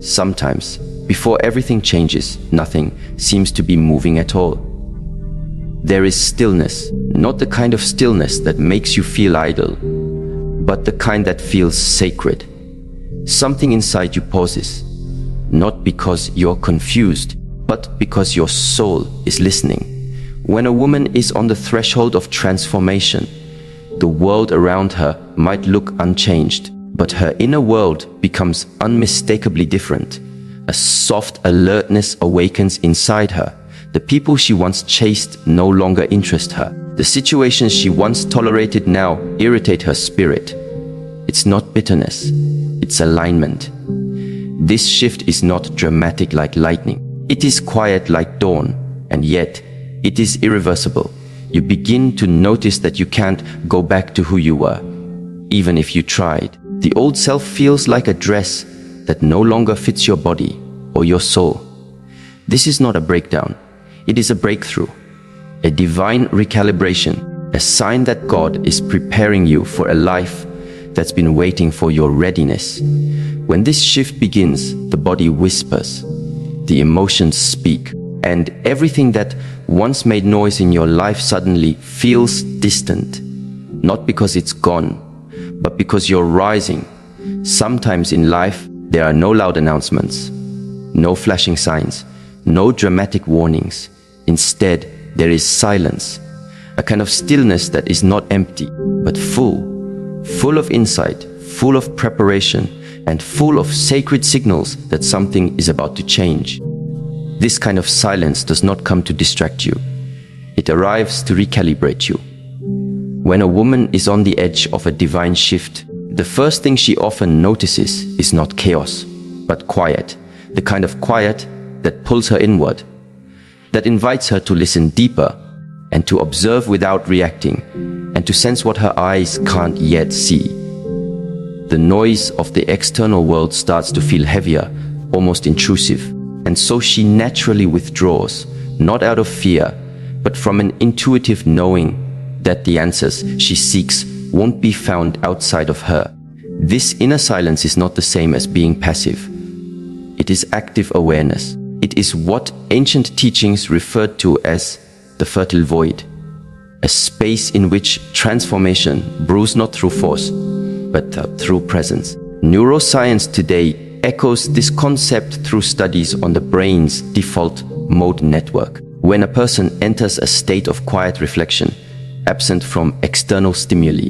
Sometimes, before everything changes, nothing seems to be moving at all. There is stillness, not the kind of stillness that makes you feel idle, but the kind that feels sacred. Something inside you pauses, not because you're confused, but because your soul is listening. When a woman is on the threshold of transformation, the world around her might look unchanged, but her inner world becomes unmistakably different. A soft alertness awakens inside her. The people she once chased no longer interest her. The situations she once tolerated now irritate her spirit. It's not bitterness, it's alignment. This shift is not dramatic like lightning. It is quiet like dawn, and yet it is irreversible. You begin to notice that you can't go back to who you were, even if you tried. The old self feels like a dress that no longer fits your body or your soul. This is not a breakdown. It is a breakthrough, a divine recalibration, a sign that God is preparing you for a life that's been waiting for your readiness. When this shift begins, the body whispers, the emotions speak, and everything that once made noise in your life suddenly feels distant. Not because it's gone, but because you're rising. Sometimes in life, there are no loud announcements, no flashing signs, no dramatic warnings. Instead, there is silence, a kind of stillness that is not empty, but full of insight, full of preparation, and full of sacred signals that something is about to change. This kind of silence does not come to distract you. It arrives to recalibrate you. When a woman is on the edge of a divine shift, the first thing she often notices is not chaos, but quiet, the kind of quiet that pulls her inward, that invites her to listen deeper and to observe without reacting and to sense what her eyes can't yet see. The noise of the external world starts to feel heavier, almost intrusive, and so she naturally withdraws, not out of fear, but from an intuitive knowing that the answers she seeks won't be found outside of her. This inner silence is not the same as being passive. It is active awareness. It is what ancient teachings referred to as the fertile void, a space in which transformation brews not through force, but through presence. Neuroscience today echoes this concept through studies on the brain's default mode network. When a person enters a state of quiet reflection, absent from external stimuli,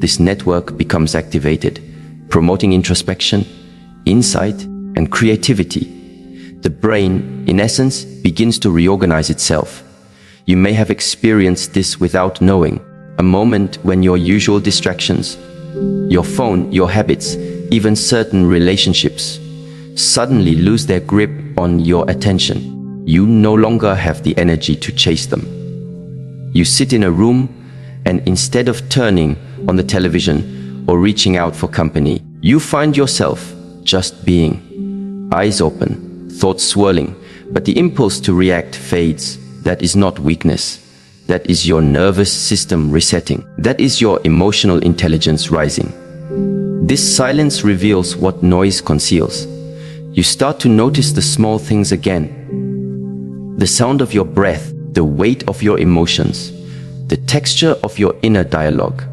this network becomes activated, promoting introspection, insight, and creativity. The brain, in essence, begins to reorganize itself. You may have experienced this without knowing, a moment when your usual distractions, your phone, your habits, even certain relationships, suddenly lose their grip on your attention. You no longer have the energy to chase them. You sit in a room, and instead of turning on the television or reaching out for company, you find yourself just being, eyes open, thoughts swirling, but the impulse to react fades. That is not weakness. That is your nervous system resetting. That is your emotional intelligence rising. This silence reveals what noise conceals. You start to notice the small things again. The sound of your breath, the weight of your emotions, the texture of your inner dialogue.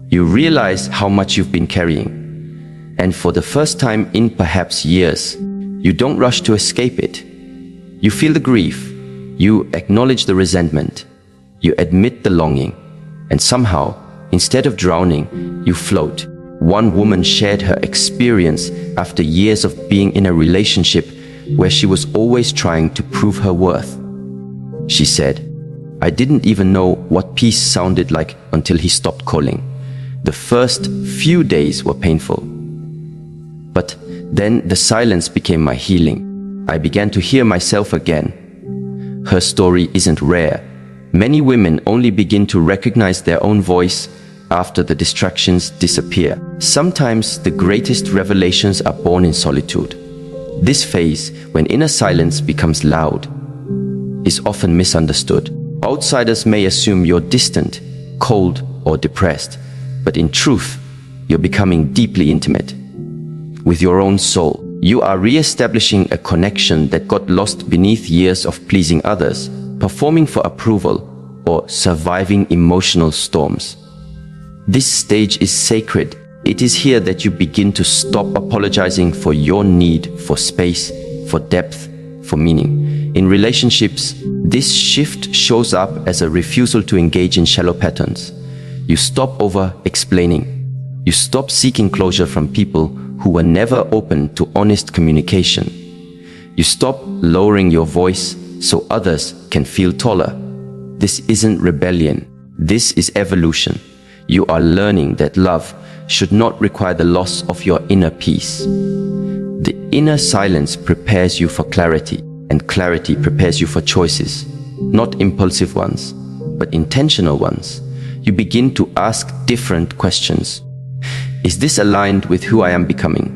You realize how much you've been carrying. And for the first time in perhaps years, you don't rush to escape it. You feel the grief. You acknowledge the resentment. You admit the longing. And somehow, instead of drowning, you float. One woman shared her experience after years of being in a relationship where she was always trying to prove her worth. She said, "I didn't even know what peace sounded like until he stopped calling. The first few days were painful. But then the silence became my healing. I began to hear myself again." Her story isn't rare. Many women only begin to recognize their own voice after the distractions disappear. Sometimes the greatest revelations are born in solitude. This phase, when inner silence becomes loud, is often misunderstood. Outsiders may assume you're distant, cold, or depressed, but in truth, you're becoming deeply intimate with your own soul. You are re-establishing a connection that got lost beneath years of pleasing others, performing for approval, or surviving emotional storms. This stage is sacred. It is here that you begin to stop apologizing for your need for space, for depth, for meaning. In relationships, this shift shows up as a refusal to engage in shallow patterns. You stop over-explaining. You stop seeking closure from people who were never open to honest communication. You stop lowering your voice so others can feel taller. This isn't rebellion. This is evolution. You are learning that love should not require the loss of your inner peace. The inner silence prepares you for clarity, and clarity prepares you for choices, not impulsive ones, but intentional ones. You begin to ask different questions. Is this aligned with who I am becoming?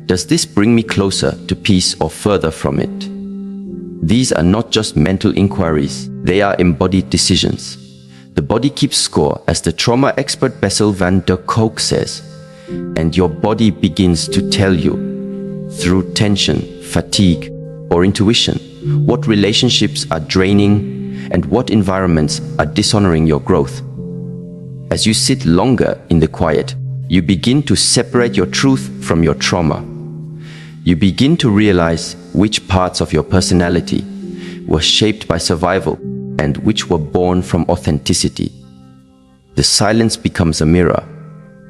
Does this bring me closer to peace or further from it? These are not just mental inquiries, they are embodied decisions. The body keeps score, as the trauma expert Bessel van der Kolk says, and your body begins to tell you, through tension, fatigue, or intuition, what relationships are draining and what environments are dishonoring your growth. As you sit longer in the quiet, you begin to separate your truth from your trauma. You begin to realize which parts of your personality were shaped by survival and which were born from authenticity. The silence becomes a mirror,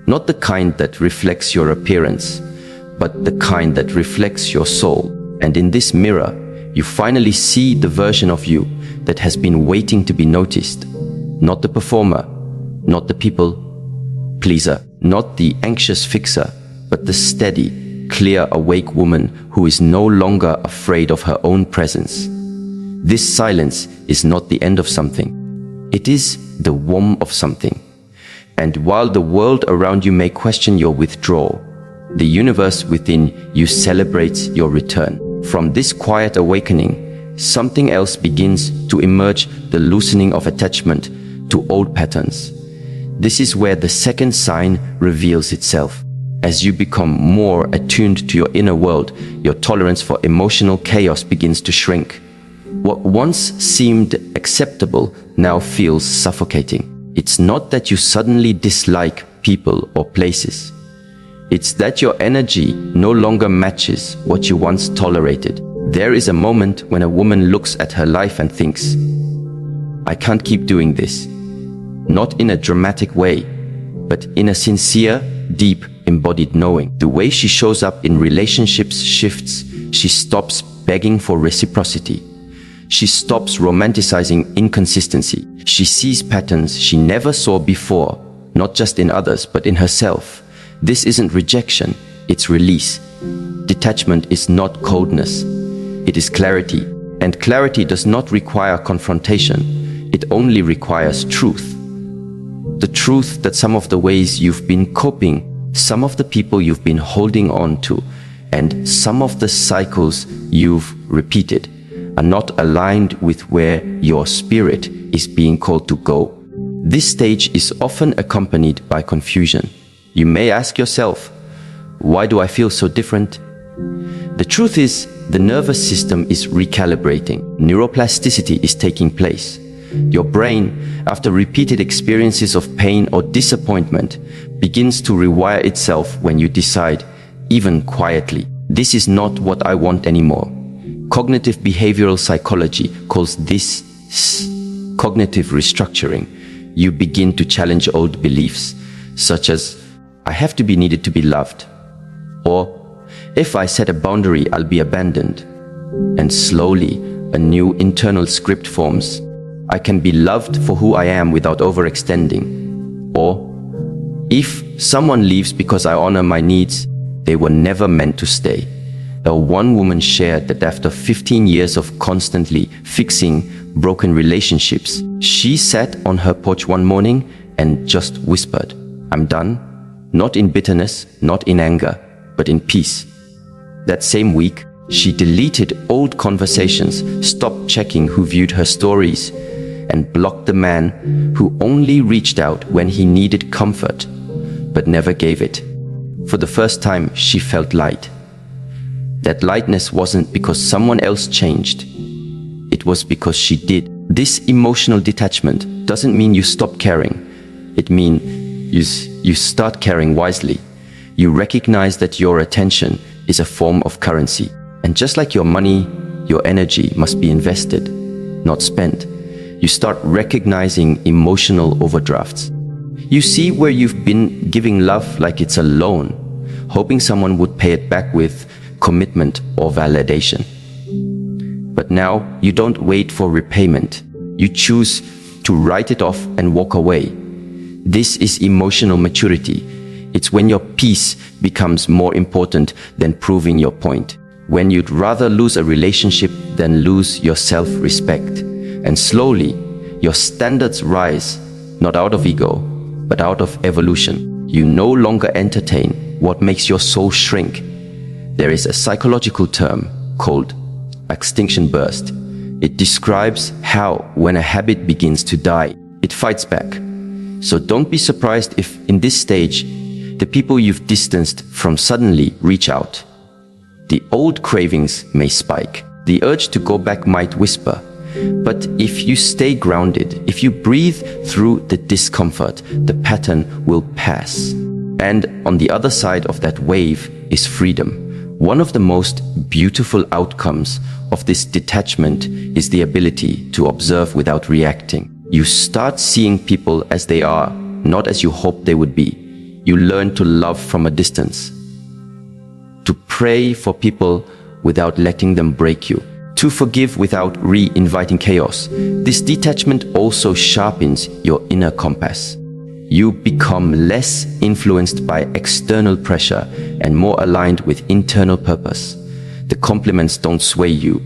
not the kind that reflects your appearance, but the kind that reflects your soul. And in this mirror, you finally see the version of you that has been waiting to be noticed. Not the performer, not the people pleaser, not the anxious fixer, but the steady, clear, awake woman who is no longer afraid of her own presence. This silence is not the end of something. It is the womb of something. And while the world around you may question your withdrawal, the universe within you celebrates your return. From this quiet awakening, something else begins to emerge, the loosening of attachment to old patterns. This is where the second sign reveals itself. As you become more attuned to your inner world, your tolerance for emotional chaos begins to shrink. What once seemed acceptable now feels suffocating. It's not that you suddenly dislike people or places. It's that your energy no longer matches what you once tolerated. There is a moment when a woman looks at her life and thinks, I can't keep doing this. Not in a dramatic way, but in a sincere, deep, embodied knowing. The way she shows up in relationships shifts. She stops begging for reciprocity. She stops romanticizing inconsistency. She sees patterns she never saw before, not just in others, but in herself. This isn't rejection, it's release. Detachment is not coldness, it is clarity. And clarity does not require confrontation, it only requires truth. The truth that some of the ways you've been coping, some of the people you've been holding on to, and some of the cycles you've repeated are not aligned with where your spirit is being called to go. This stage is often accompanied by confusion. You may ask yourself, why do I feel so different? The truth is, the nervous system is recalibrating. Neuroplasticity is taking place. Your brain, after repeated experiences of pain or disappointment, begins to rewire itself when you decide, even quietly, this is not what I want anymore. Cognitive behavioral psychology calls this cognitive restructuring. You begin to challenge old beliefs, such as, I have to be needed to be loved, or if I set a boundary, I'll be abandoned. And slowly, a new internal script forms. I can be loved for who I am without overextending. Or, if someone leaves because I honor my needs, they were never meant to stay. One woman shared that after 15 years of constantly fixing broken relationships, she sat on her porch one morning and just whispered, I'm done. Not in bitterness, not in anger, but in peace. That same week, she deleted old conversations, stopped checking who viewed her stories, and blocked the man who only reached out when he needed comfort, but never gave it. For the first time, she felt light. That lightness wasn't because someone else changed. It was because she did. This emotional detachment doesn't mean you stop caring. It means you start caring wisely. You recognize that your attention is a form of currency. And just like your money, your energy must be invested, not spent. You start recognizing emotional overdrafts. You see where you've been giving love like it's a loan, hoping someone would pay it back with commitment or validation. But now you don't wait for repayment. You choose to write it off and walk away. This is emotional maturity. It's when your peace becomes more important than proving your point. When you'd rather lose a relationship than lose your self-respect. And slowly, your standards rise, not out of ego, but out of evolution. You no longer entertain what makes your soul shrink. There is a psychological term called extinction burst. It describes how, when a habit begins to die, it fights back. So don't be surprised if, in this stage, the people you've distanced from suddenly reach out. The old cravings may spike. The urge to go back might whisper. But if you stay grounded, if you breathe through the discomfort, the pattern will pass. And on the other side of that wave is freedom. One of the most beautiful outcomes of this detachment is the ability to observe without reacting. You start seeing people as they are, not as you hoped they would be. You learn to love from a distance, to pray for people without letting them break you, to forgive without re-inviting chaos. This detachment also sharpens your inner compass. You become less influenced by external pressure and more aligned with internal purpose. The compliments don't sway you.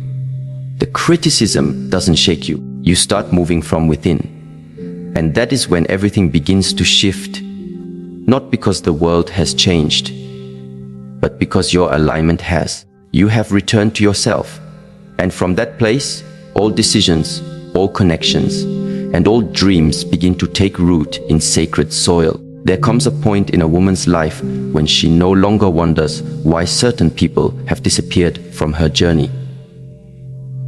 The criticism doesn't shake you. You start moving from within. And that is when everything begins to shift. Not because the world has changed, but because your alignment has. You have returned to yourself. And from that place, all decisions, all connections, and all dreams begin to take root in sacred soil. There comes a point in a woman's life when she no longer wonders why certain people have disappeared from her journey.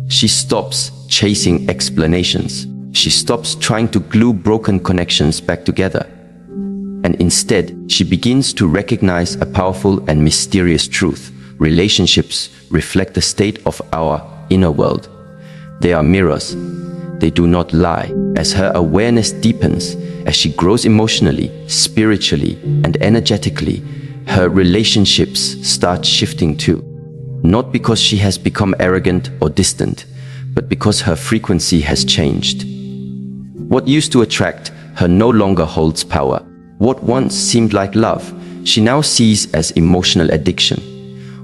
She stops chasing explanations. She stops trying to glue broken connections back together. And instead, she begins to recognize a powerful and mysterious truth. Relationships reflect the state of our inner world. They are mirrors. They do not lie. As her awareness deepens, as she grows emotionally, spiritually, and energetically, her relationships start shifting too. Not because she has become arrogant or distant, but because her frequency has changed. What used to attract her no longer holds power. What once seemed like love, she now sees as emotional addiction.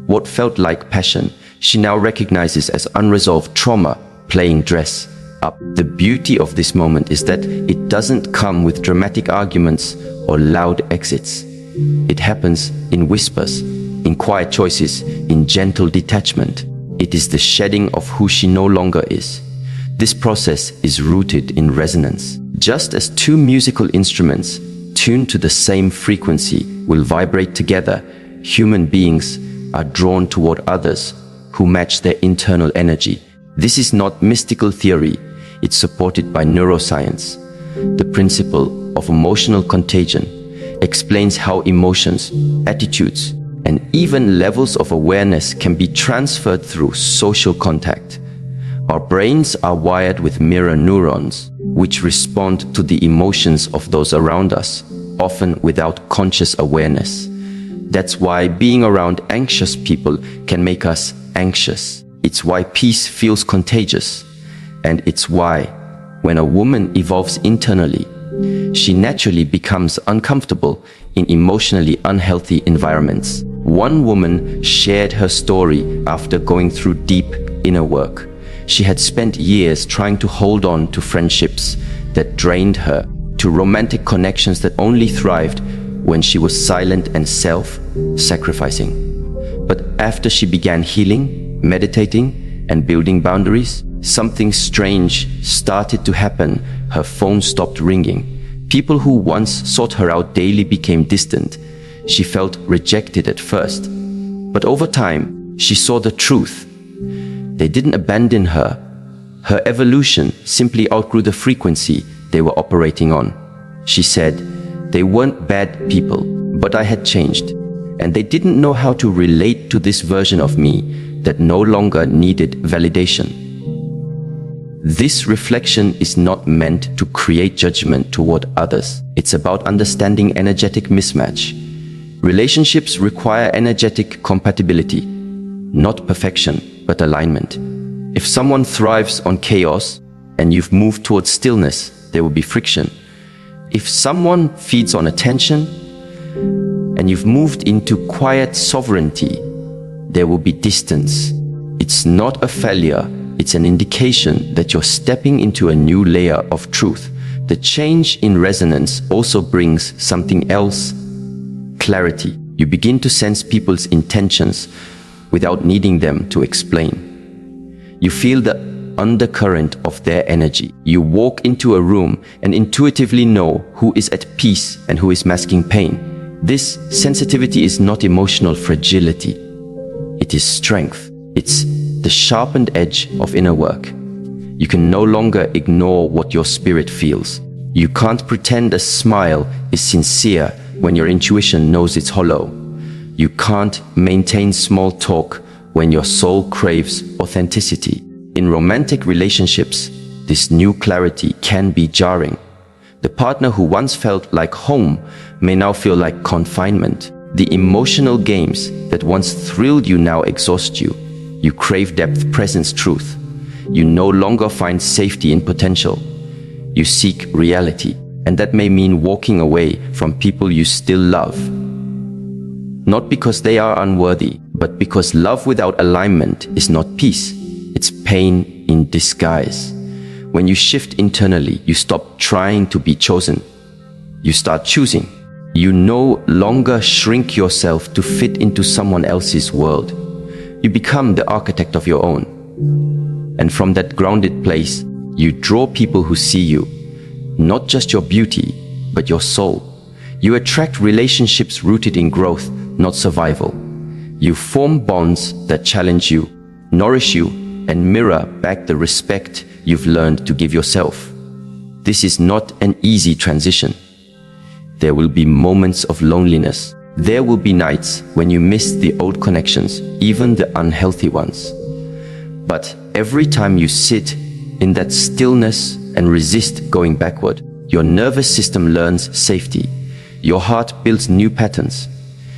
What felt like passion, she now recognizes as unresolved trauma playing dress up. The beauty of this moment is that it doesn't come with dramatic arguments or loud exits. It happens in whispers, in quiet choices, in gentle detachment. It is the shedding of who she no longer is. This process is rooted in resonance. Just as two musical instruments tuned to the same frequency will vibrate together, human beings are drawn toward others who match their internal energy. This is not mystical theory. It's supported by neuroscience. The principle of emotional contagion explains how emotions, attitudes, and even levels of awareness can be transferred through social contact. Our brains are wired with mirror neurons, which respond to the emotions of those around us, often without conscious awareness. That's why being around anxious people can make us anxious. It's why peace feels contagious. And it's why, when a woman evolves internally, she naturally becomes uncomfortable in emotionally unhealthy environments. One woman shared her story after going through deep inner work. She had spent years trying to hold on to friendships that drained her, to romantic connections that only thrived when she was silent and self-sacrificing. But after she began healing, meditating, and building boundaries, Something strange started to happen. Her phone stopped ringing. People who once sought her out daily became distant. She felt rejected at first, but over time, she saw the truth. They didn't abandon her. Her evolution simply outgrew the frequency they were operating on. She said, "They weren't bad people, but I had changed, and they didn't know how to relate to this version of me that no longer needed validation." This reflection is not meant to create judgment toward others. It's about understanding energetic mismatch. Relationships require energetic compatibility, not perfection, but alignment. If someone thrives on chaos and you've moved towards stillness, there will be friction. If someone feeds on attention and you've moved into quiet sovereignty, there will be distance. It's not a failure, it's an indication that you're stepping into a new layer of truth. The change in resonance also brings something else: clarity. You begin to sense people's intentions without needing them to explain. You feel the undercurrent of their energy. You walk into a room and intuitively know who is at peace and who is masking pain. This sensitivity is not emotional fragility. It is strength. It's the sharpened edge of inner work. You can no longer ignore what your spirit feels. You can't pretend a smile is sincere when your intuition knows it's hollow. You can't maintain small talk when your soul craves authenticity. In romantic relationships, this new clarity can be jarring. The partner who once felt like home may now feel like confinement. The emotional games that once thrilled you now exhaust you. You crave depth, presence, truth. You no longer find safety in potential. You seek reality, and that may mean walking away from people you still love. Not because they are unworthy, but because love without alignment is not peace. It's pain in disguise. When you shift internally, you stop trying to be chosen. You start choosing. You no longer shrink yourself to fit into someone else's world. You become the architect of your own. And from that grounded place, you draw people who see you, not just your beauty, but your soul. You attract relationships rooted in growth, not survival. You form bonds that challenge you, nourish you, and mirror back the respect you've learned to give yourself. This is not an easy transition. There will be moments of loneliness. There will be nights when you miss the old connections, even the unhealthy ones. But every time you sit in that stillness and resist going backward, your nervous system learns safety. Your heart builds new patterns.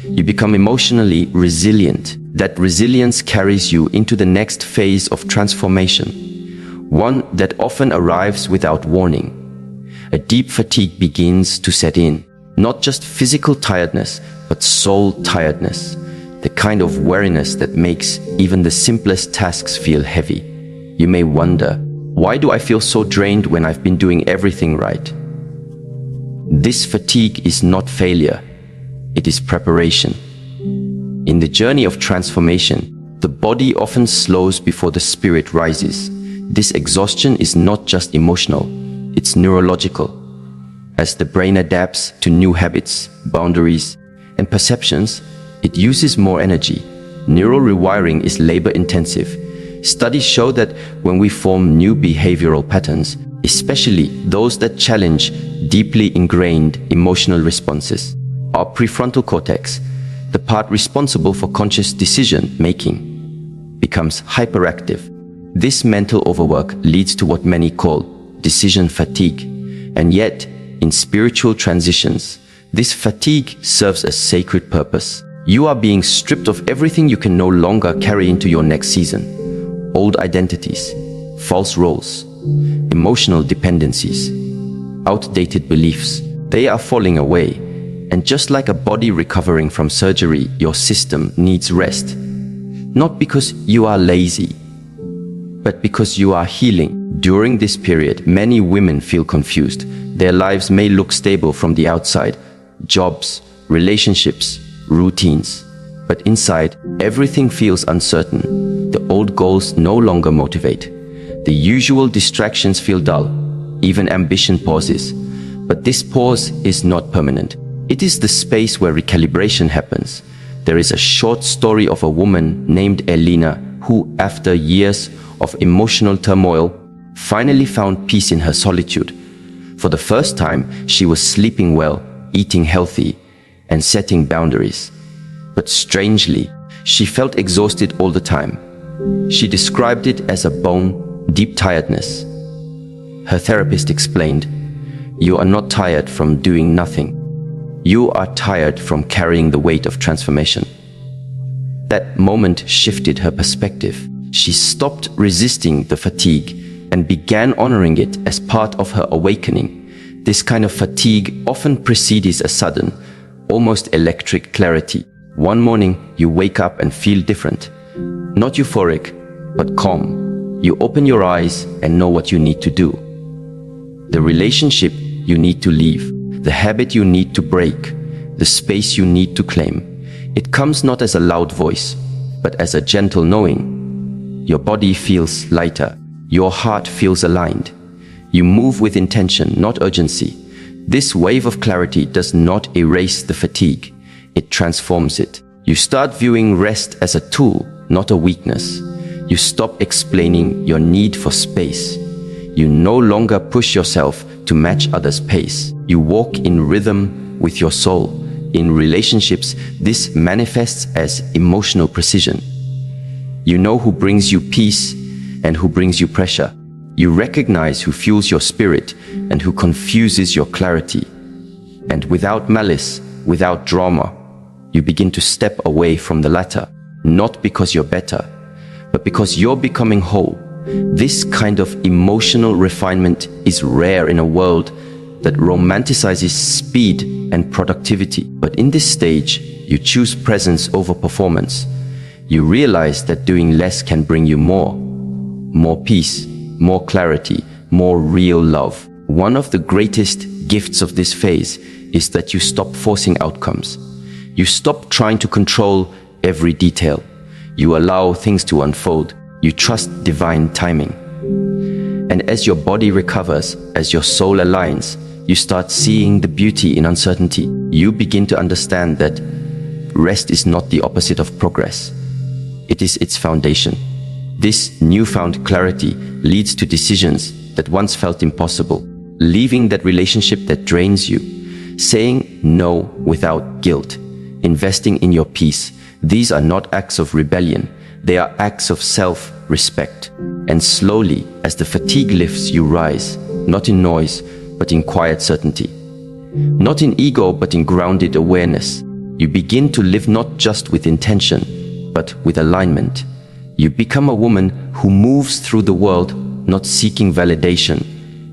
You become emotionally resilient. That resilience carries you into the next phase of transformation, one that often arrives without warning. A deep fatigue begins to set in. Not just physical tiredness, but soul tiredness. The kind of weariness that makes even the simplest tasks feel heavy. You may wonder, why do I feel so drained when I've been doing everything right? This fatigue is not failure. It is preparation. In the journey of transformation, the body often slows before the spirit rises. This exhaustion is not just emotional, it's neurological. As the brain adapts to new habits, boundaries, and perceptions, it uses more energy. Neural rewiring is labor-intensive. Studies show that when we form new behavioral patterns, especially those that challenge deeply ingrained emotional responses, our prefrontal cortex, the part responsible for conscious decision-making, becomes hyperactive. This mental overwork leads to what many call decision fatigue, and yet, in spiritual transitions, this fatigue serves a sacred purpose. You are being stripped of everything you can no longer carry into your next season. Old identities, false roles, emotional dependencies, outdated beliefs, they are falling away. And just like a body recovering from surgery, your system needs rest. Not because you are lazy, but because you are healing. During this period, many women feel confused. Their lives may look stable from the outside, jobs, relationships, routines. But inside, everything feels uncertain. The old goals no longer motivate. The usual distractions feel dull, even ambition pauses. But this pause is not permanent. It is the space where recalibration happens. There is a short story of a woman named Elena who, after years of emotional turmoil, finally found peace in her solitude. For the first time, she was sleeping well, eating healthy, and setting boundaries. But strangely, she felt exhausted all the time. She described it as a bone, deep tiredness. Her therapist explained, "You are not tired from doing nothing. You are tired from carrying the weight of transformation." That moment shifted her perspective. She stopped resisting the fatigue and began honoring it as part of her awakening. This kind of fatigue often precedes a sudden, almost electric clarity. One morning, you wake up and feel different. Not euphoric, but calm. You open your eyes and know what you need to do. The relationship you need to leave, the habit you need to break, the space you need to claim. It comes not as a loud voice, but as a gentle knowing. Your body feels lighter. Your heart feels aligned. You move with intention, not urgency. This wave of clarity does not erase the fatigue. It transforms it. You start viewing rest as a tool, not a weakness. You stop explaining your need for space. You no longer push yourself to match others' pace. You walk in rhythm with your soul. In relationships, this manifests as emotional precision. You know who brings you peace and who brings you pressure. You recognize who fuels your spirit and who confuses your clarity. And without malice, without drama, you begin to step away from the latter, not because you're better, but because you're becoming whole. This kind of emotional refinement is rare in a world that romanticizes speed and productivity. But in this stage, you choose presence over performance. You realize that doing less can bring you more peace, more clarity, more real love. One of the greatest gifts of this phase is that you stop forcing outcomes. You stop trying to control every detail. You allow things to unfold. You trust divine timing. And as your body recovers, as your soul aligns, you start seeing the beauty in uncertainty. You begin to understand that rest is not the opposite of progress. It is its foundation. This newfound clarity leads to decisions that once felt impossible, leaving that relationship that drains you, saying no without guilt, investing in your peace. These are not acts of rebellion, they are acts of self-respect. And slowly, as the fatigue lifts, you rise, not in noise, but in quiet certainty. Not in ego, but in grounded awareness. You begin to live not just with intention, but with alignment. You become a woman who moves through the world not seeking validation,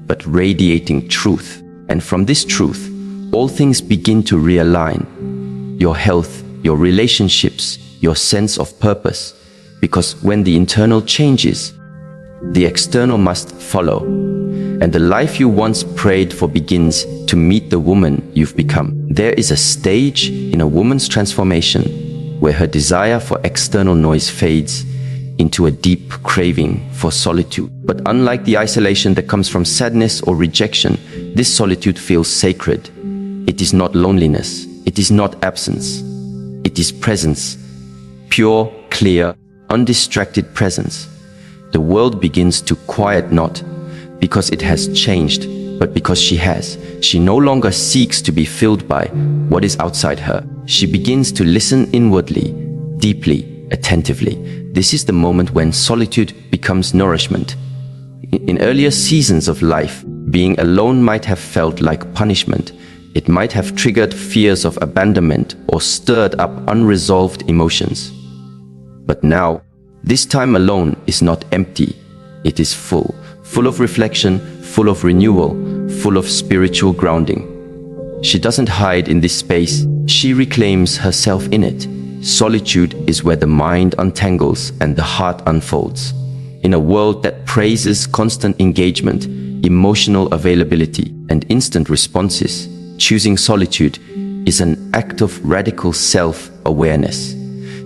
but radiating truth. And from this truth, all things begin to realign. Your health, your relationships, your sense of purpose. Because when the internal changes, the external must follow. And the life you once prayed for begins to meet the woman you've become. There is a stage in a woman's transformation where her desire for external noise fades into a deep craving for solitude. But unlike the isolation that comes from sadness or rejection, this solitude feels sacred. It is not loneliness. It is not absence. It is presence. Pure, clear, undistracted presence. The world begins to quiet not because it has changed, but because she has. She no longer seeks to be filled by what is outside her. She begins to listen inwardly, deeply, attentively. This is the moment when solitude becomes nourishment. In earlier seasons of life, being alone might have felt like punishment. It might have triggered fears of abandonment or stirred up unresolved emotions. But now, this time alone is not empty. It is full of reflection, full of renewal, full of spiritual grounding. She doesn't hide in this space. She reclaims herself in it. Solitude is where the mind untangles and the heart unfolds. In a world that praises constant engagement, emotional availability, and instant responses, choosing solitude is an act of radical self-awareness.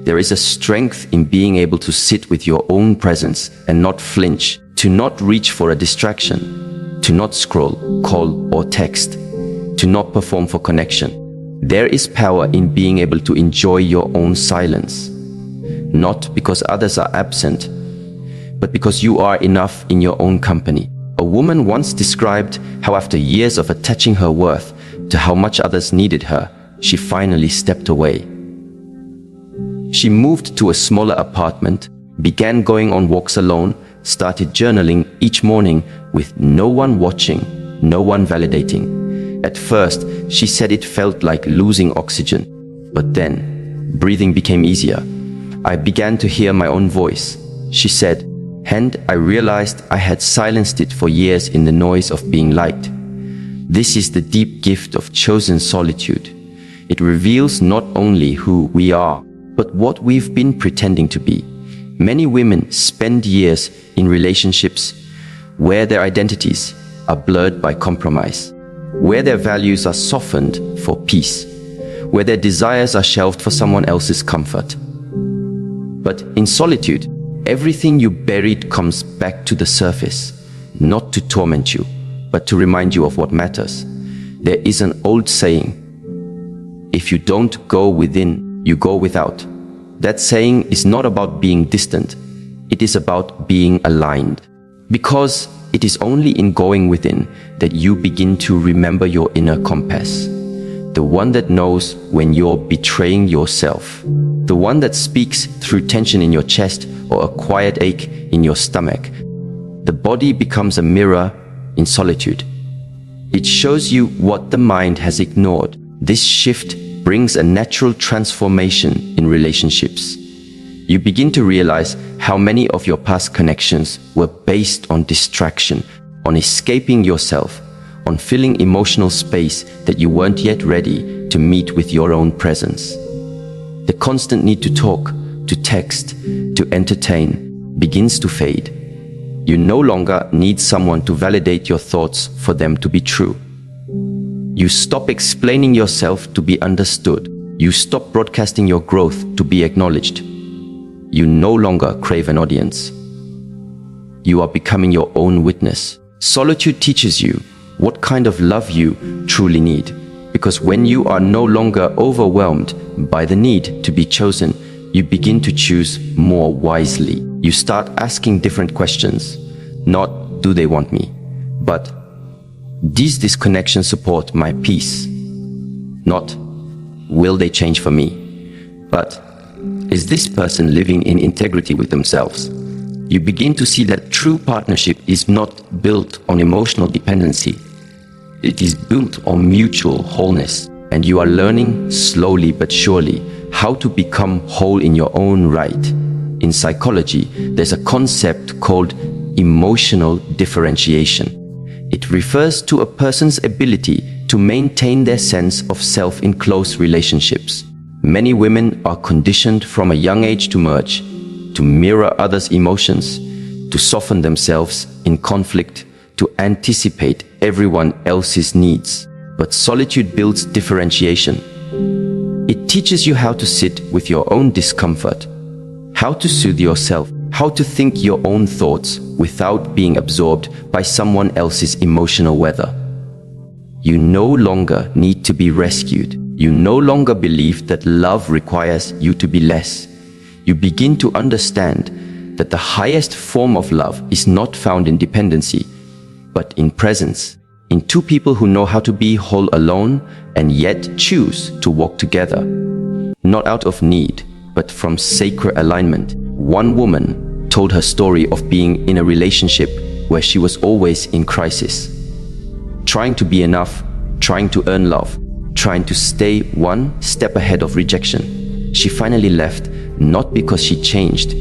There is a strength in being able to sit with your own presence and not flinch To not reach for a distraction, to not scroll, call, or text, to not perform for connection. There is power in being able to enjoy your own silence. Not because others are absent, but because you are enough in your own company. A woman once described how after years of attaching her worth to how much others needed her, she finally stepped away. She moved to a smaller apartment, began going on walks alone, started journaling each morning with no one watching, no one validating. At first, she said it felt like losing oxygen, but then breathing became easier. I began to hear my own voice. She said, and I realized I had silenced it for years in the noise of being liked. This is the deep gift of chosen solitude. It reveals not only who we are, but what we've been pretending to be. Many women spend years in relationships where their identities are blurred by compromise, where their values are softened for peace, where their desires are shelved for someone else's comfort. But in solitude, everything you buried comes back to the surface, not to torment you, but to remind you of what matters. There is an old saying, if you don't go within, you go without. That saying is not about being distant, it is about being aligned. Because it is only in going within that you begin to remember your inner compass. The one that knows when you're betraying yourself. The one that speaks through tension in your chest or a quiet ache in your stomach. The body becomes a mirror in solitude. It shows you what the mind has ignored. This shift brings a natural transformation in relationships. You begin to realize how many of your past connections were based on distraction, on escaping yourself, on filling emotional space that you weren't yet ready to meet with your own presence. The constant need to talk, to text, to entertain begins to fade. You no longer need someone to validate your thoughts for them to be true. You stop explaining yourself to be understood. You stop broadcasting your growth to be acknowledged. You no longer crave an audience. You are becoming your own witness. Solitude teaches you what kind of love you truly need. Because when you are no longer overwhelmed by the need to be chosen, you begin to choose more wisely. You start asking different questions. Not, do they want me? But, does this connection support my peace? Not, will they change for me? But, is this person living in integrity with themselves? You begin to see that true partnership is not built on emotional dependency. It is built on mutual wholeness. And you are learning slowly but surely how to become whole in your own right. In psychology, there's a concept called emotional differentiation. It refers to a person's ability to maintain their sense of self in close relationships. Many women are conditioned from a young age to merge, to mirror others' emotions, to soften themselves in conflict, to anticipate everyone else's needs. But solitude builds differentiation. It teaches you how to sit with your own discomfort, how to soothe yourself, how to think your own thoughts without being absorbed by someone else's emotional weather. You no longer need to be rescued. You no longer believe that love requires you to be less. You begin to understand that the highest form of love is not found in dependency, but in presence, in two people who know how to be whole alone and yet choose to walk together. Not out of need, but from sacred alignment. One woman told her story of being in a relationship where she was always in crisis. Trying to be enough, trying to earn love, trying to stay one step ahead of rejection. She finally left, not because she changed,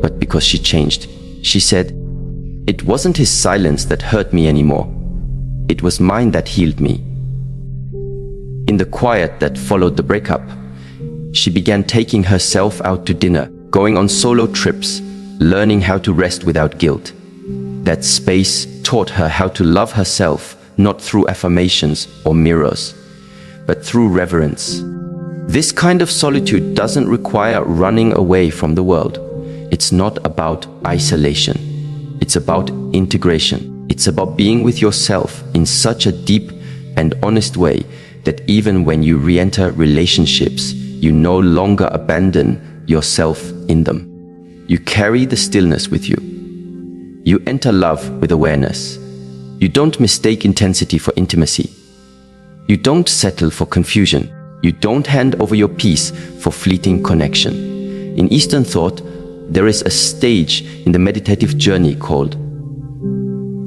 but because she changed. She said, "It wasn't his silence that hurt me anymore. It was mine that healed me." In the quiet that followed the breakup, she began taking herself out to dinner, going on solo trips, learning how to rest without guilt. That space taught her how to love herself, not through affirmations or mirrors, but through reverence. This kind of solitude doesn't require running away from the world. It's not about isolation. It's about integration. It's about being with yourself in such a deep and honest way that even when you re-enter relationships, you no longer abandon yourself in them. You carry the stillness with you. You enter love with awareness. You don't mistake intensity for intimacy. You don't settle for confusion. You don't hand over your peace for fleeting connection. In Eastern thought, there is a stage in the meditative journey called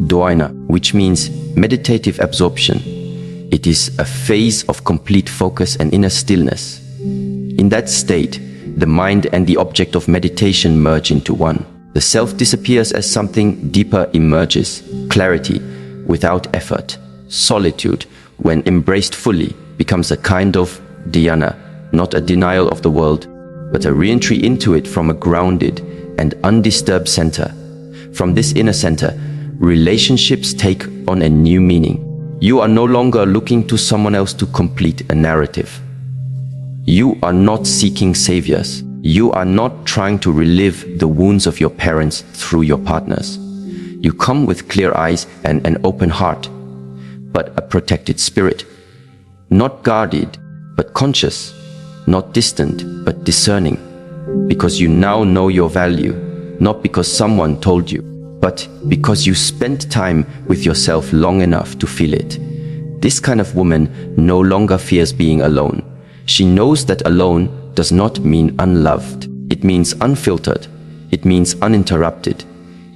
dhyana, which means meditative absorption. It is a phase of complete focus and inner stillness. In that state, the mind and the object of meditation merge into one. The self disappears as something deeper emerges. Clarity without effort. Solitude, when embraced fully, becomes a kind of dhyana, not a denial of the world, but a re-entry into it from a grounded and undisturbed center. From this inner center, relationships take on a new meaning. You are no longer looking to someone else to complete a narrative. You are not seeking saviors. You are not trying to relive the wounds of your parents through your partners. You come with clear eyes and an open heart, but a protected spirit. Not guarded, but conscious. Not distant, but discerning. Because you now know your value, not because someone told you, but because you spent time with yourself long enough to feel it. This kind of woman no longer fears being alone. She knows that alone does not mean unloved. It means unfiltered. It means uninterrupted.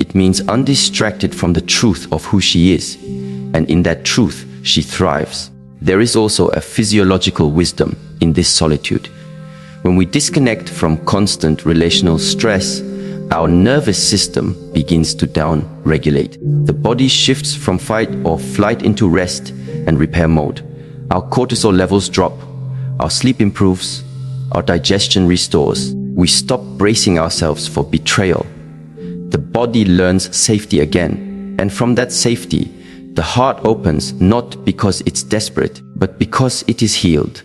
It means undistracted from the truth of who she is. And in that truth, she thrives. There is also a physiological wisdom in this solitude. When we disconnect from constant relational stress, our nervous system begins to down-regulate. The body shifts from fight or flight into rest and repair mode. Our cortisol levels drop. Our sleep improves. Our digestion restores. We stop bracing ourselves for betrayal. The body learns safety again. And from that safety, the heart opens not because it's desperate, but because it is healed.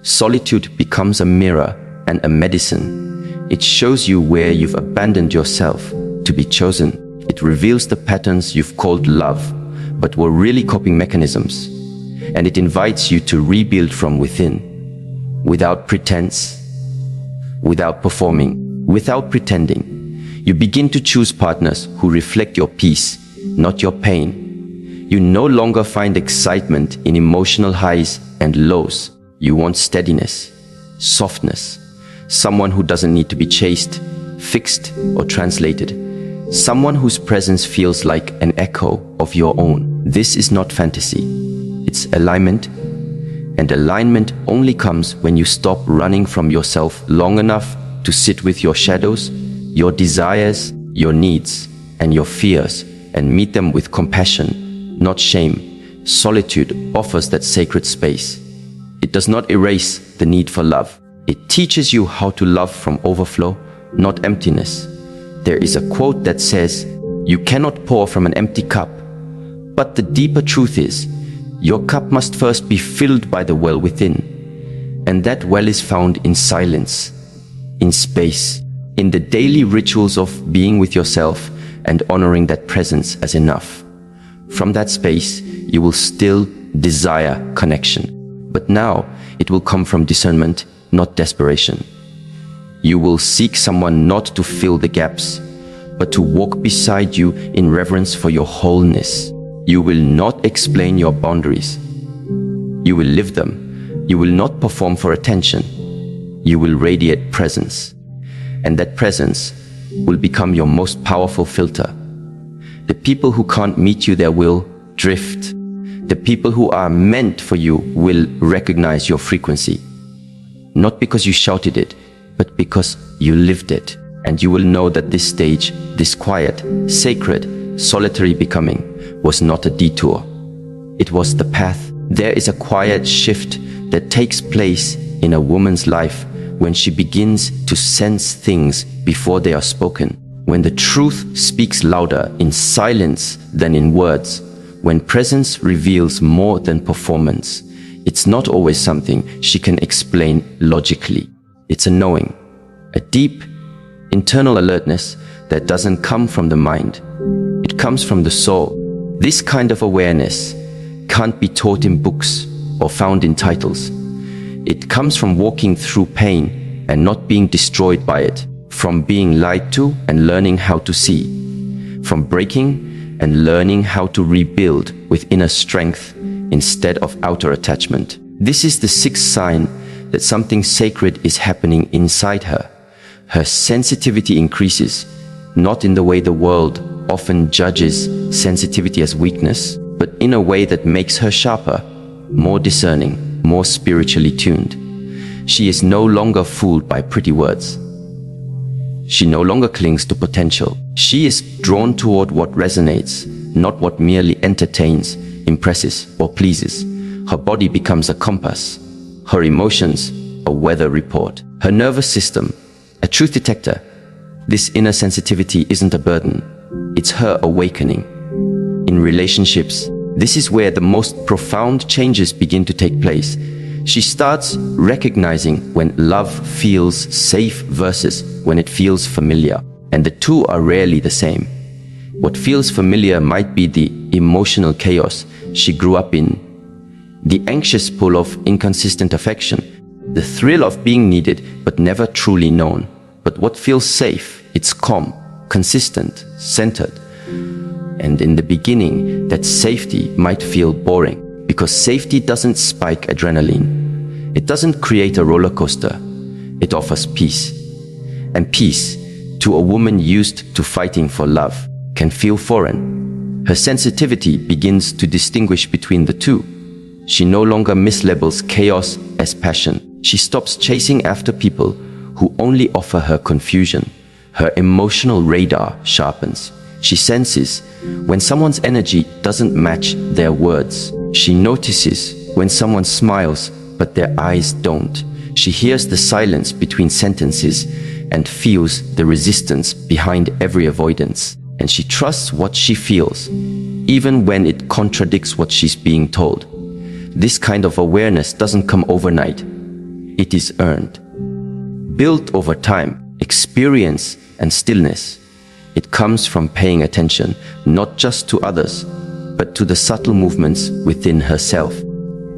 Solitude becomes a mirror and a medicine. It shows you where you've abandoned yourself to be chosen. It reveals the patterns you've called love, but were really coping mechanisms. And it invites you to rebuild from within, without pretense, without performing, without pretending. You begin to choose partners who reflect your peace, not your pain. You no longer find excitement in emotional highs and lows. You want steadiness, softness, someone who doesn't need to be chased, fixed, or translated. Someone whose presence feels like an echo of your own. This is not fantasy. It's alignment. And alignment only comes when you stop running from yourself long enough to sit with your shadows, your desires, your needs, and your fears, and meet them with compassion, not shame. Solitude offers that sacred space. It does not erase the need for love. It teaches you how to love from overflow, not emptiness. There is a quote that says, "You cannot pour from an empty cup." But the deeper truth is, your cup must first be filled by the well within. And that well is found in silence, in space, in the daily rituals of being with yourself and honoring that presence as enough. From that space, you will still desire connection. But now, it will come from discernment, not desperation. You will seek someone not to fill the gaps, but to walk beside you in reverence for your wholeness. You will not explain your boundaries. You will live them. You will not perform for attention. You will radiate presence. And that presence will become your most powerful filter. The people who can't meet you there will drift. The people who are meant for you will recognize your frequency. Not because you shouted it, but because you lived it. And you will know that this stage, this quiet, sacred, solitary becoming was not a detour. It was the path. There is a quiet shift that takes place in a woman's life when she begins to sense things before they are spoken. When the truth speaks louder in silence than in words. When presence reveals more than performance. It's not always something she can explain logically. It's a knowing, a deep, internal alertness that doesn't come from the mind, comes from the soul. This kind of awareness can't be taught in books or found in titles. It comes from walking through pain and not being destroyed by it, from being lied to and learning how to see, from breaking and learning how to rebuild with inner strength instead of outer attachment. This is the sixth sign that something sacred is happening inside her. Her sensitivity increases, not in the way the world often judges sensitivity as weakness, but in a way that makes her sharper, more discerning, more spiritually tuned. She is no longer fooled by pretty words. She no longer clings to potential. She is drawn toward what resonates, not what merely entertains, impresses, or pleases. Her body becomes a compass, her emotions a weather report, her nervous system a truth detector. This inner sensitivity isn't a burden, it's her awakening. In relationships, this is where the most profound changes begin to take place. She starts recognizing when love feels safe versus when it feels familiar, and the two are rarely the same. What feels familiar might be the emotional chaos she grew up in, the anxious pull of inconsistent affection, the thrill of being needed but never truly known. But what feels safe, it's calm, consistent, centered. And in the beginning, that safety might feel boring, because safety doesn't spike adrenaline. It doesn't create a roller coaster. It offers peace. And peace, to a woman used to fighting for love, can feel foreign. Her sensitivity begins to distinguish between the two. She no longer mislabels chaos as passion. She stops chasing after people who only offer her confusion. Her emotional radar sharpens. She senses when someone's energy doesn't match their words. She notices when someone smiles but their eyes don't. She hears the silence between sentences and feels the resistance behind every avoidance. And she trusts what she feels, even when it contradicts what she's being told. This kind of awareness doesn't come overnight. It is earned, built over time, experience, and stillness. It comes from paying attention, not just to others, but to the subtle movements within herself.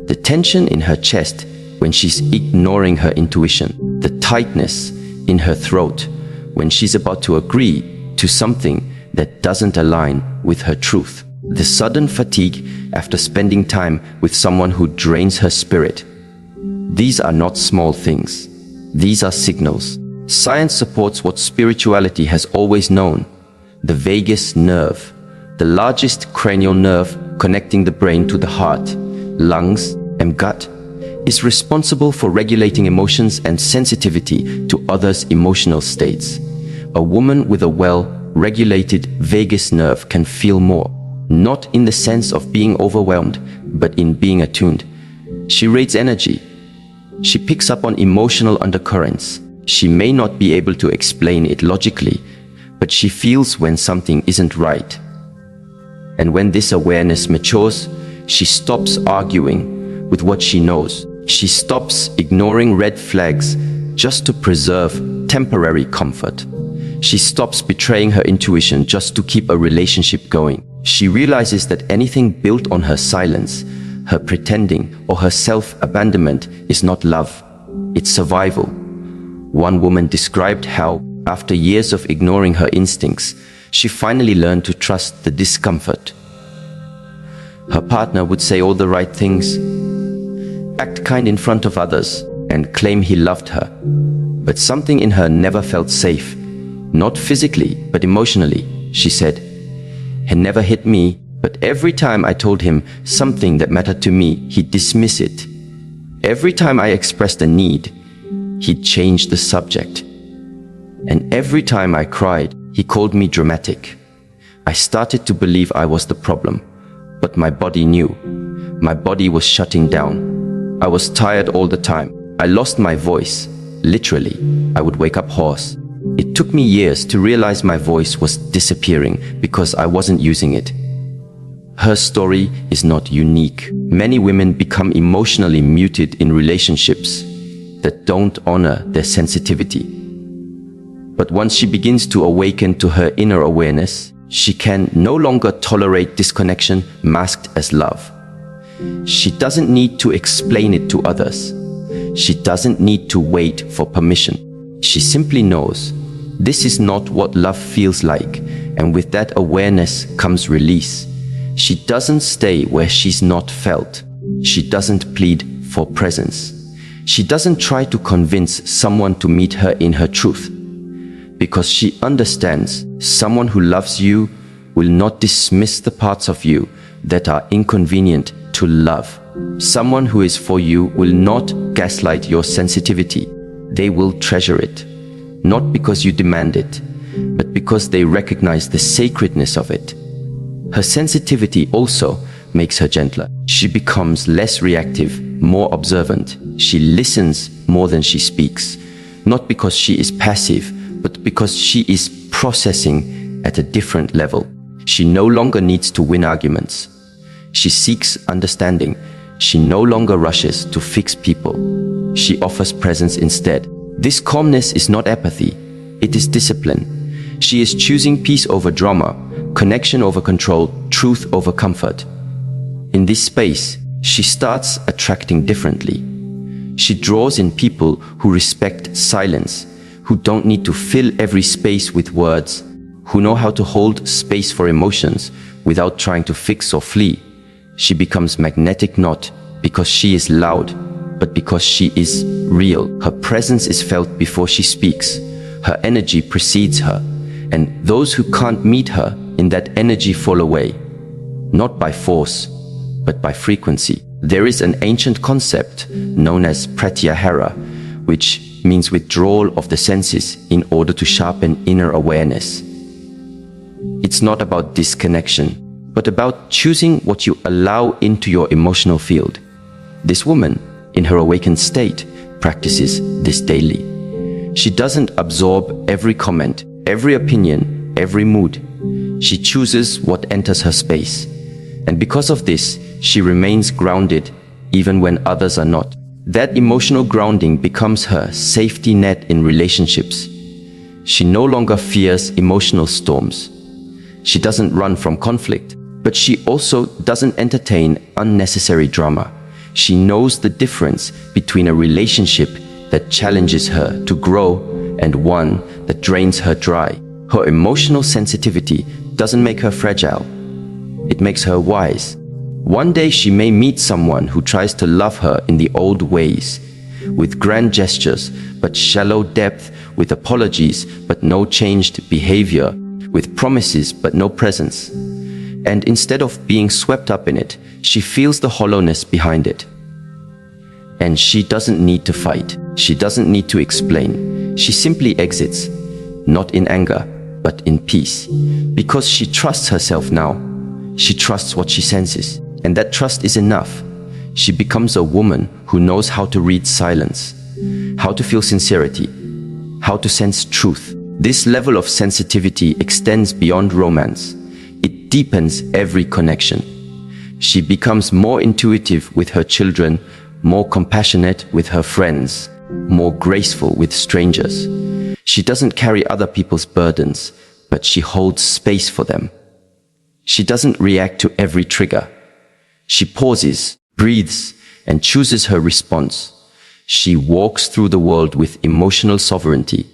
The tension in her chest when she's ignoring her intuition, the tightness in her throat when she's about to agree to something that doesn't align with her truth, the sudden fatigue after spending time with someone who drains her spirit. These are not small things. These are signals. Science supports what spirituality has always known. The vagus nerve, the largest cranial nerve connecting the brain to the heart, lungs, and gut, is responsible for regulating emotions and sensitivity to others' emotional states. A woman with a well-regulated vagus nerve can feel more, not in the sense of being overwhelmed, but in being attuned. She reads energy. She picks up on emotional undercurrents. She may not be able to explain it logically, but she feels when something isn't right. And when this awareness matures, she stops arguing with what she knows. She stops ignoring red flags just to preserve temporary comfort. She stops betraying her intuition just to keep a relationship going. She realizes that anything built on her silence, her pretending, or her self-abandonment is not love, it's survival. One woman described how, after years of ignoring her instincts, she finally learned to trust the discomfort. Her partner would say all the right things, act kind in front of others, and claim he loved her. But something in her never felt safe, not physically, but emotionally. She said, "He never hit me, but every time I told him something that mattered to me, he'd dismiss it. Every time I expressed a need, he'd change the subject. And every time I cried, he called me dramatic. I started to believe I was the problem, but my body knew. My body was shutting down. I was tired all the time. I lost my voice. Literally, I would wake up hoarse. It took me years to realize my voice was disappearing because I wasn't using it." Her story is not unique. Many women become emotionally muted in relationships that don't honor their sensitivity. But once she begins to awaken to her inner awareness, She can no longer tolerate disconnection masked as love. She doesn't need to explain it to others. She doesn't need to wait for permission. She simply knows this is not what love feels like, and with that awareness comes release. She doesn't stay where she's not felt. She doesn't plead for presence. She doesn't try to convince someone to meet her in her truth, because she understands someone who loves you will not dismiss the parts of you that are inconvenient to love. Someone who is for you will not gaslight your sensitivity. They will treasure it, not because you demand it, but because they recognize the sacredness of it. Her sensitivity also makes her gentler. She becomes less reactive, more observant. She listens more than she speaks, not because she is passive, but because she is processing at a different level. She no longer needs to win arguments. She seeks understanding. She no longer rushes to fix people. She offers presence instead. This calmness is not apathy, it is discipline. She is choosing peace over drama, connection over control, truth over comfort. In this space, she starts attracting differently. She draws in people who respect silence, who don't need to fill every space with words, who know how to hold space for emotions without trying to fix or flee. She becomes magnetic not because she is loud, but because she is real. Her presence is felt before she speaks. Her energy precedes her, and those who can't meet her in that energy fall away, not by force, but by frequency. There is an ancient concept known as pratyahara, which means withdrawal of the senses in order to sharpen inner awareness. It's not about disconnection, but about choosing what you allow into your emotional field. This woman, in her awakened state, practices this daily. She doesn't absorb every comment, every opinion, every mood. She chooses what enters her space. And because of this, she remains grounded even when others are not. That emotional grounding becomes her safety net in relationships. She no longer fears emotional storms. She doesn't run from conflict, but she also doesn't entertain unnecessary drama. She knows the difference between a relationship that challenges her to grow and one that drains her dry. Her emotional sensitivity doesn't make her fragile. It makes her wise. One day she may meet someone who tries to love her in the old ways, with grand gestures but shallow depth, with apologies but no changed behavior, with promises but no presence. And instead of being swept up in it, she feels the hollowness behind it. And she doesn't need to fight. She doesn't need to explain. She simply exits, not in anger, but in peace. Because she trusts herself now. She trusts what she senses. And that trust is enough. She becomes a woman who knows how to read silence, how to feel sincerity, how to sense truth. This level of sensitivity extends beyond romance. It deepens every connection. She becomes more intuitive with her children, more compassionate with her friends, more graceful with strangers. She doesn't carry other people's burdens, but she holds space for them. She doesn't react to every trigger. She pauses, breathes, and chooses her response. She walks through the world with emotional sovereignty.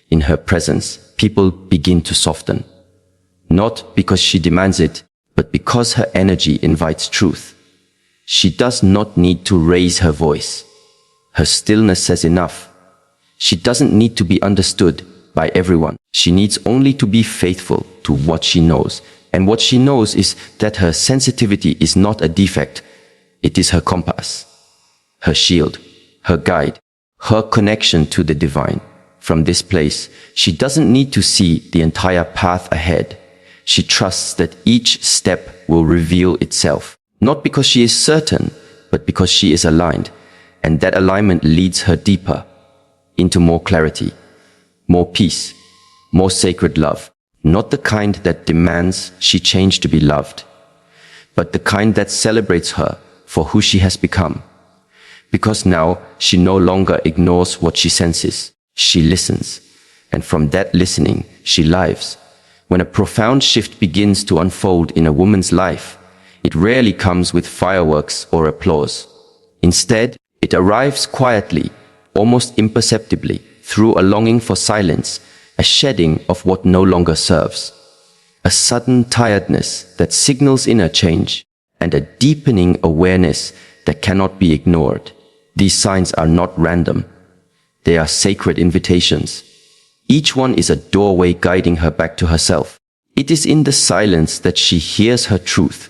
In her presence, people begin to soften. Not because she demands it, but because her energy invites truth. She does not need to raise her voice. Her stillness says enough. She doesn't need to be understood by everyone. She needs only to be faithful to what she knows. And what she knows is that her sensitivity is not a defect. It is her compass, her shield, her guide, her connection to the divine. From this place, she doesn't need to see the entire path ahead. She trusts that each step will reveal itself. Not because she is certain, but because she is aligned. And that alignment leads her deeper, into more clarity, more peace, more sacred love. Not the kind that demands she change to be loved, but the kind that celebrates her for who she has become. Because now she no longer ignores what she senses. She listens, and from that listening, she lives. When a profound shift begins to unfold in a woman's life, it rarely comes with fireworks or applause. Instead, it arrives quietly, almost imperceptibly, through a longing for silence, a shedding of what no longer serves, a sudden tiredness that signals inner change, and a deepening awareness that cannot be ignored. These signs are not random. They are sacred invitations. Each one is a doorway guiding her back to herself. It is in the silence that she hears her truth.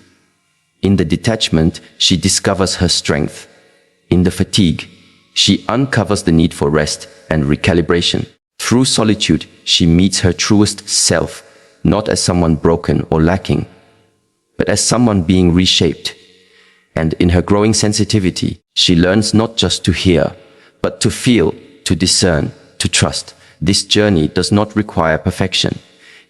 In the detachment, she discovers her strength. In the fatigue, she uncovers the need for rest and recalibration. Through solitude, she meets her truest self, not as someone broken or lacking, but as someone being reshaped. And in her growing sensitivity, she learns not just to hear, but to feel, to discern, to trust. This journey does not require perfection.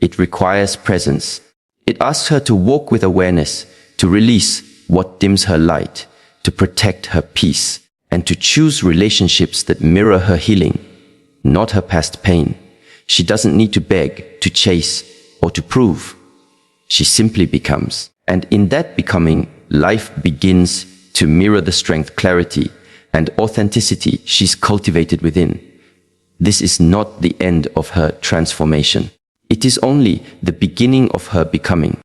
It requires presence. It asks her to walk with awareness, to release what dims her light, to protect her peace, and to choose relationships that mirror her healing, not her past pain. She doesn't need to beg, to chase, or to prove. She simply becomes. And in that becoming, life begins to mirror the strength, clarity, and authenticity she's cultivated within. This is not the end of her transformation. It is only the beginning of her becoming.